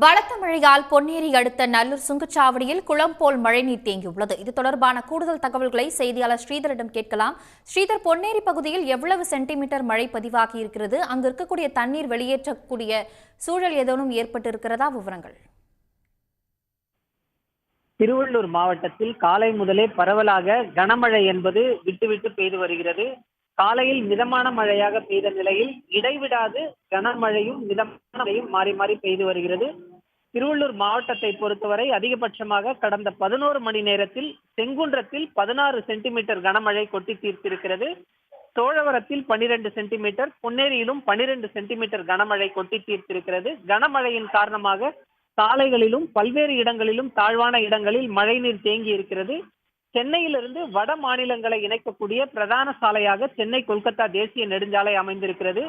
பலத்த மழையால் பொன்னேரி அடுத்த நல்லூர் சுங்கச்சாவடியில் குளம் போல் மழைநீர் தேங்கியுள்ளது. இது தொடர்பான கூடுதல் தகவல்களை செய்தியாளர் ஸ்ரீதரிடம் கேட்கலாம். ஸ்ரீதர், பொன்னேரி பகுதியில் எவ்வளவு சென்டிமீட்டர் மழை பதிவாகி இருக்கிறது? அங்கு இருக்கக்கூடிய தண்ணீர் வெளியேற்றக்கூடிய சூழல் ஏதேனும் ஏற்பட்டிருக்கிறதா? விவரங்கள். திருவள்ளூர் மாவட்டத்தில் காலை முதலே பரவலாக கனமழை என்பது விட்டுவிட்டு பெய்து வருகிறது. காலையில் மிதமான மழையாக பெய்த நிலையில் இடைவிடாது கனமழையும் மிதமான மழையும் மாறி மாறி பெய்து வருகிறது. திருவள்ளூர் மாவட்டத்தை பொறுத்தவரை அதிகபட்சமாக கடந்த 11 மணி நேரத்தில் செங்குன்றத்தில் 16 சென்டிமீட்டர் கனமழை கொட்டி தீர்த்திருக்கிறது. சோழவரத்தில் 12 சென்டிமீட்டர், பொன்னேரியிலும் 12 சென்டிமீட்டர் கனமழை கொட்டி தீர்த்திருக்கிறது. கனமழையின் காரணமாக சாலைகளிலும் பல்வேறு இடங்களிலும் தாழ்வான இடங்களில் மழைநீர் தேங்கி இருக்கிறது. சென்னையிலிருந்து வட மாநிலங்களை இணைக்கக்கூடிய பிரதான சாலையாக சென்னை கொல்கத்தா தேசிய நெடுஞ்சாலை அமைந்திருக்கிறது.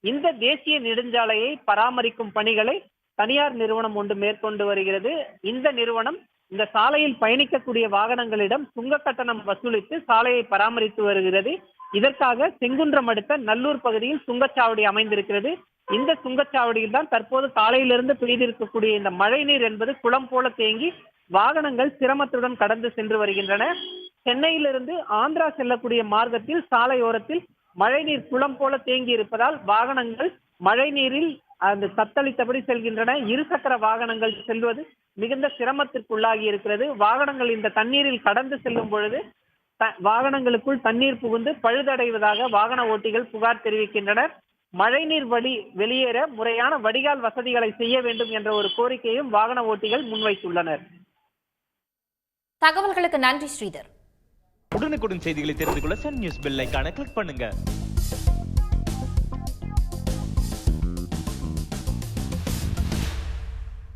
இந்த தேசிய நெடுஞ்சாலையை பராமரிக்கும் பணிகளை தனியார் நிறுவனம் ஒன்று மேற்கொண்டு வருகிறது. இந்த நிறுவனம் இந்த சாலையில் பயணிக்கக்கூடிய வாகனங்களிடம் சுங்க கட்டணம் வசூலித்து சாலையை பராமரித்து வருகிறது. இதற்காக செங்குன்றம் அடுத்த நல்லூர் பகுதியில் சுங்கச்சாவடி அமைந்திருக்கிறது. இந்த சுங்கச்சாவடியில் தான் தற்போது காலையிலிருந்து பெய்திருக்கக்கூடிய இந்த மழை நீர் என்பது குளம் போல தேங்கி வாகனங்கள் சிரமத்துடன் கடந்து சென்று வருகின்றன. சென்னையிலிருந்து ஆந்திரா செல்லக்கூடிய மார்க்கத்தில் சாலையோரத்தில் மழைநீர் குளம் போல தேங்கி இருப்பதால் வாகனங்கள் மழை நீரில் அந்த தத்தளித்தபடி செல்கின்றன. இருசக்கர வாகனங்கள் செல்வது மிகுந்த சிரமத்திற்குள்ளாகி இருக்கிறது. வாகனங்கள் இந்த தண்ணீரில் கடந்து செல்லும் பொழுது வாகனங்களுக்குள் தண்ணீர் புகுந்து பழுதடைவதாக வாகன ஓட்டிகள் புகார் தெரிவிக்கின்றனர். மழைநீர் வெளியேற முறையான வடிகால் வசதிகளை செய்ய வேண்டும் என்ற ஒரு கோரிக்கையும் வாகன ஓட்டிகள் முன்வைத்துள்ளனர். தகவல்களுக்கு நன்றி ஸ்ரீதர். உடனுக்குடன் செய்திகளை தெரிந்து கொள்ள சன் நியூஸ் பெல் ஐகானை கிளிக் பண்ணுங்க.